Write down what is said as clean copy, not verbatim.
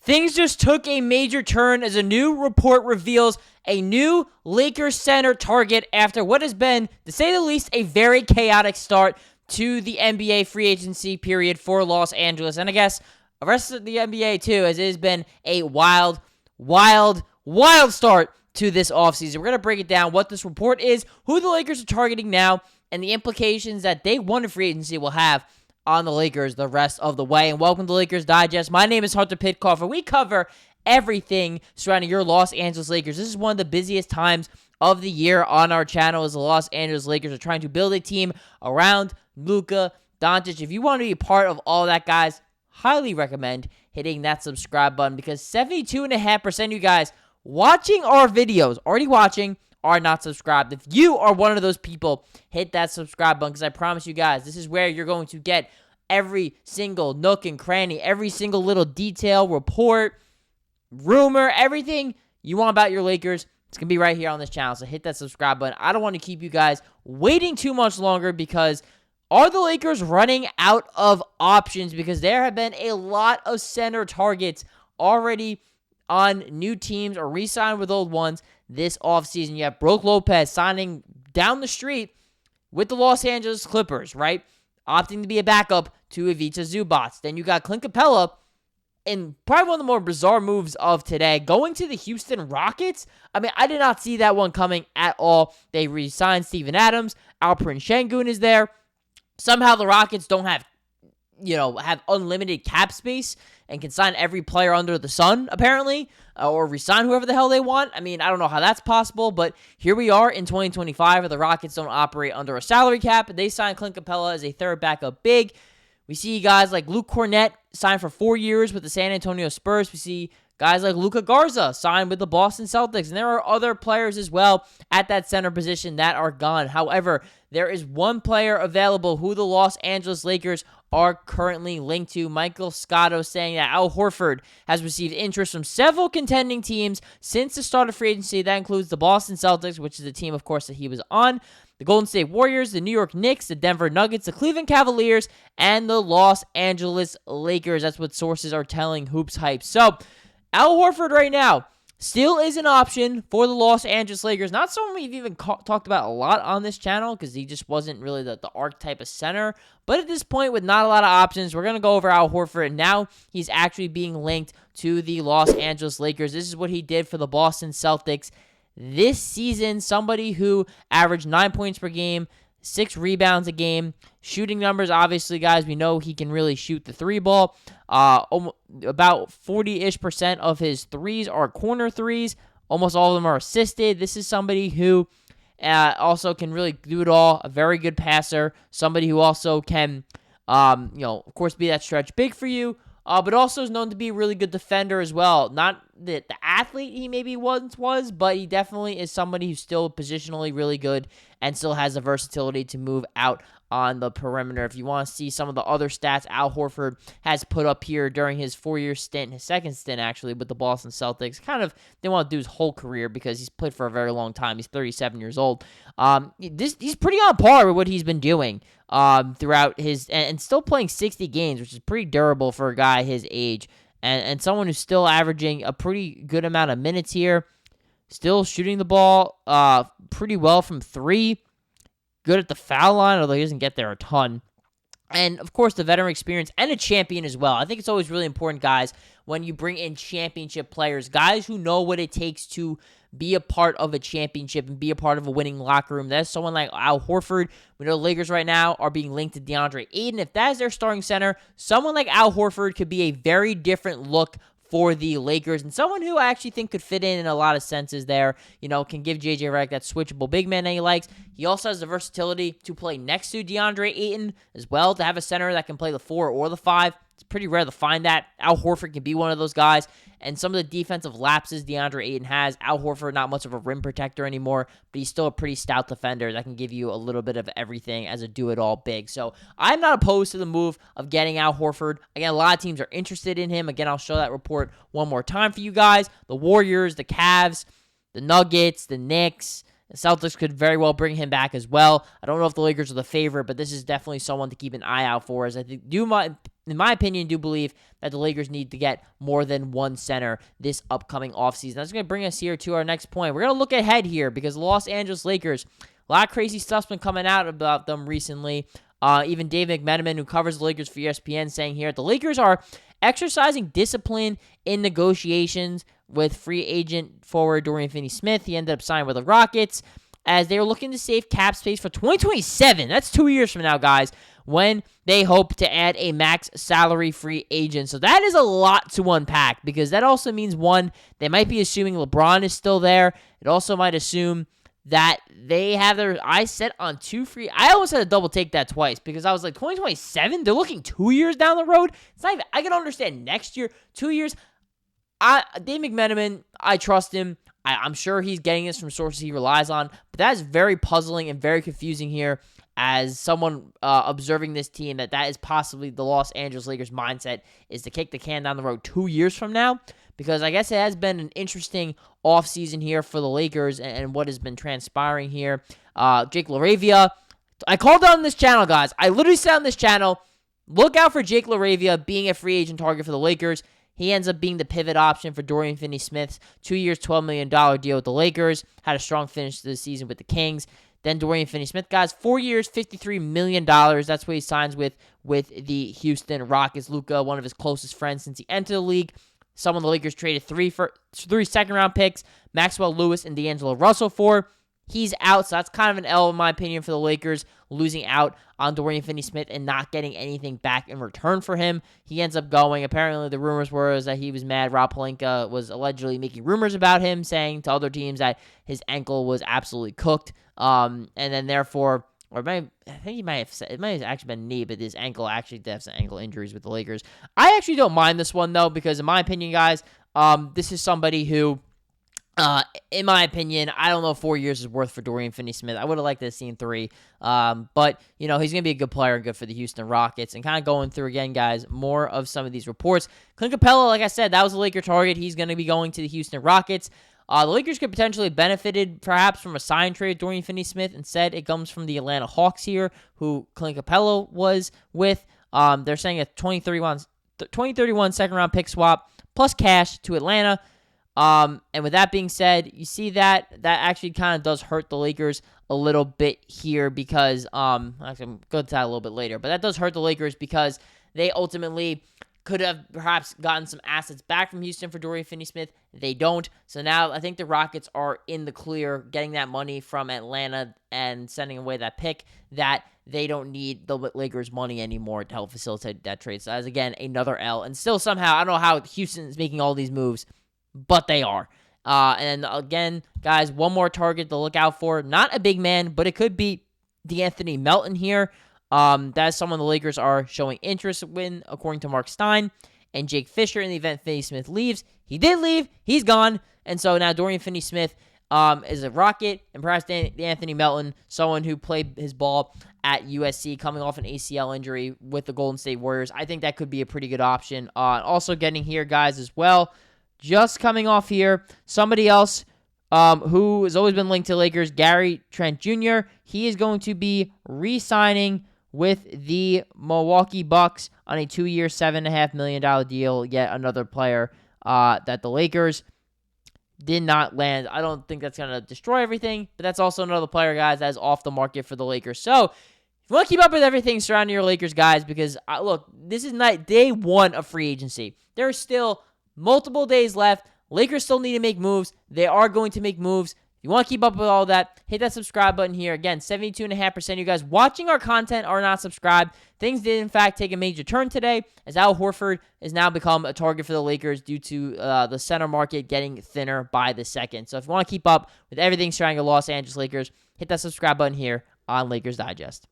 Things just took a major turn as a new report reveals a new Lakers center target after what has been, to say the least, a very chaotic start to the NBA free agency period for Los Angeles. And I guess the rest of the NBA too, as it has been a wild start to this offseason. We're going to break it down, what this report is, who the Lakers are targeting now, and the implications that day one of free agency will have on the Lakers the rest of the way. And welcome to Lakers Digest. My name is Hunter Pitcoff, and we cover everything surrounding your Los Angeles Lakers. This is one of the busiest times of the year on our channel as the Los Angeles Lakers are trying to build a team around Luka Doncic. If you want to be a part of all that, guys, highly recommend hitting that subscribe button, because 72.5% of you guys watching our videos, already watching, are not subscribed. If you are one of those people, hit that subscribe button, because I promise you guys, this is where you're going to get every single nook and cranny, every single little detail, report, rumor, everything you want about your Lakers. It's going to be right here on this channel, so hit that subscribe button. I don't want to keep you guys waiting too much longer, because are the Lakers running out of options? Because there have been a lot of center targets already on new teams or re-signed with old ones this offseason. You have Brook Lopez signing down the street with the Los Angeles Clippers, right? Opting to be a backup to Ivica Zubac. Then you got Clint Capella, and probably one of the more bizarre moves of today, going to the Houston Rockets. I mean, I did not see that one coming at all. They re-signed Steven Adams. Alperen Şengün is there. Somehow the Rockets don't have unlimited cap space and can sign every player under the sun, apparently, or resign whoever the hell they want. I mean, I don't know how that's possible, but here we are in 2025, where the Rockets don't operate under a salary cap. They signed Clint Capella as a third backup big. We see guys like Luke Cornett signed for 4 years with the San Antonio Spurs. We see guys like Luka Garza signed with the Boston Celtics. And there are other players as well at that center position that are gone. However, there is one player available who the Los Angeles Lakers are currently linked to. Michael Scotto saying that Al Horford has received interest from several contending teams since the start of free agency. That includes the Boston Celtics, which is the team, of course, that he was on, the Golden State Warriors, the New York Knicks, the Denver Nuggets, the Cleveland Cavaliers, and the Los Angeles Lakers. That's what sources are telling Hoops Hype. So, Al Horford right now still is an option for the Los Angeles Lakers. Not someone we've even talked about a lot on this channel, because he just wasn't really the archetype of center. But at this point, with not a lot of options, we're going to go over Al Horford. And now he's actually being linked to the Los Angeles Lakers. This is what he did for the Boston Celtics this season. Somebody who averaged 9 points per game, 6 rebounds a game. Shooting numbers, obviously, guys, we know he can really shoot the three ball. About 40-ish% of his threes are corner threes. Almost all of them are assisted. This is somebody who also can really do it all. A very good passer. Somebody who also can, of course, be that stretch big for you. But also is known to be a really good defender as well. Not the athlete he maybe once was, but he definitely is somebody who's still positionally really good and still has the versatility to move out on the perimeter. If you want to see some of the other stats Al Horford has put up here during his 4-year stint, his second stint actually, with the Boston Celtics, kind of didn't want to do his whole career because he's played for a very long time. He's 37 years old. He's pretty on par with what he's been doing throughout his, and still playing 60 games, which is pretty durable for a guy his age, and someone who's still averaging a pretty good amount of minutes here, still shooting the ball pretty well from 3, good at the foul line, although he doesn't get there a ton. And, of course, the veteran experience and a champion as well. I think it's always really important, guys, when you bring in championship players, guys who know what it takes to be a part of a championship and be a part of a winning locker room. That's someone like Al Horford. We know the Lakers right now are being linked to DeAndre Ayton. If that is their starting center, someone like Al Horford could be a very different look for the Lakers, and someone who I actually think could fit in a lot of senses there. Can give JJ Redick that switchable big man that he likes. He also has the versatility to play next to DeAndre Ayton as well, to have a center that can play the 4 or the 5. It's pretty rare to find that. Al Horford can be one of those guys. And some of the defensive lapses DeAndre Ayton has, Al Horford, not much of a rim protector anymore, but he's still a pretty stout defender that can give you a little bit of everything as a do-it-all big. So I'm not opposed to the move of getting Al Horford. Again, a lot of teams are interested in him. Again, I'll show that report one more time for you guys. The Warriors, the Cavs, the Nuggets, the Knicks, the Celtics could very well bring him back as well. I don't know if the Lakers are the favorite, but this is definitely someone to keep an eye out for, as I think in my opinion, do believe that the Lakers need to get more than one center this upcoming offseason. That's going to bring us here to our next point. We're going to look ahead here because the Los Angeles Lakers, a lot of crazy stuff's been coming out about them recently. Even Dave McMenamin, who covers the Lakers for ESPN, saying here, the Lakers are exercising discipline in negotiations with free agent forward Dorian Finney-Smith. He ended up signing with the Rockets as they were looking to save cap space for 2027. That's 2 years from now, guys, when they hope to add a max salary free agent. So that is a lot to unpack because that also means, one, they might be assuming LeBron is still there. It also might assume that they have their eyes set on two free. I almost had to double take that twice because I was like, 2027? They're looking 2 years down the road? It's not even, I can understand next year, 2 years. Dave McMenamin, I trust him. I'm sure he's getting this from sources he relies on, but that is very puzzling and very confusing here as someone observing this team, that is possibly the Los Angeles Lakers mindset, is to kick the can down the road 2 years from now, because I guess it has been an interesting offseason here for the Lakers and what has been transpiring here. Jake LaRavia, I called out on this channel, guys. I literally said on this channel, look out for Jake LaRavia being a free agent target for the Lakers. He ends up being the pivot option for Dorian Finney-Smith's 2 years, $12 million deal with the Lakers. Had a strong finish to the season with the Kings. Then Dorian Finney-Smith, guys, 4 years, $53 million. That's what he signs with the Houston Rockets. Luka, one of his closest friends since he entered the league. Someone the Lakers traded three second-round picks, Maxwell Lewis and D'Angelo Russell for. He's out, so that's kind of an L, in my opinion, for the Lakers, losing out on Dorian Finney-Smith and not getting anything back in return for him. He ends up going. Apparently, the rumors were that he was mad. Rob Pelinka was allegedly making rumors about him, saying to other teams that his ankle was absolutely cooked. And then, therefore, I think he might have said, it might have actually been knee, but his ankle actually did have some ankle injuries with the Lakers. I actually don't mind this one, though, because in my opinion, guys, this is somebody who, in my opinion, I don't know if 4 years is worth for Dorian Finney-Smith. I would have liked to have seen 3. But, he's going to be a good player and good for the Houston Rockets. And kind of going through again, guys, more of some of these reports. Clint Capella, like I said, that was a Laker target. He's going to be going to the Houston Rockets. The Lakers could potentially benefited perhaps from a sign trade with Dorian Finney-Smith. Instead, it comes from the Atlanta Hawks here, who Clint Capella was with. They're saying a 2031 second-round pick swap plus cash to Atlanta. And with that being said, you see that actually kind of does hurt the Lakers a little bit here because, actually I'm going to that a little bit later, but that does hurt the Lakers because they ultimately could have perhaps gotten some assets back from Houston for Dorian Finney-Smith. They don't. So now I think the Rockets are in the clear, getting that money from Atlanta and sending away that pick, that they don't need the Lakers' money anymore to help facilitate that trade. So that's, again, another L. And still somehow, I don't know how Houston is making all these moves, but they are. And again, guys, one more target to look out for. Not a big man, but it could be D'Anthony Melton here. That's someone the Lakers are showing interest in, according to Mark Stein. And Jake Fisher, in the event Finney-Smith leaves. He did leave. He's gone. And so now Dorian Finney-Smith is a Rocket. And perhaps D'Anthony Melton, someone who played his ball at USC, coming off an ACL injury with the Golden State Warriors. I think that could be a pretty good option. Also getting here, guys, as well. Just coming off here, somebody else who has always been linked to Lakers, Gary Trent Jr. He is going to be re-signing with the Milwaukee Bucks on a 2-year, $7.5 million deal. Yet another player that the Lakers did not land. I don't think that's going to destroy everything, but that's also another player, guys, that is off the market for the Lakers. So if you want to keep up with everything surrounding your Lakers, guys, because look, this is not day one of free agency. There are still multiple days left. Lakers still need to make moves. They are going to make moves. If you want to keep up with all that, hit that subscribe button here. Again, 72.5% of you guys watching our content are not subscribed. Things did, in fact, take a major turn today as Al Horford has now become a target for the Lakers due to the center market getting thinner by the second. So if you want to keep up with everything surrounding the Los Angeles Lakers, hit that subscribe button here on Lakers Digest.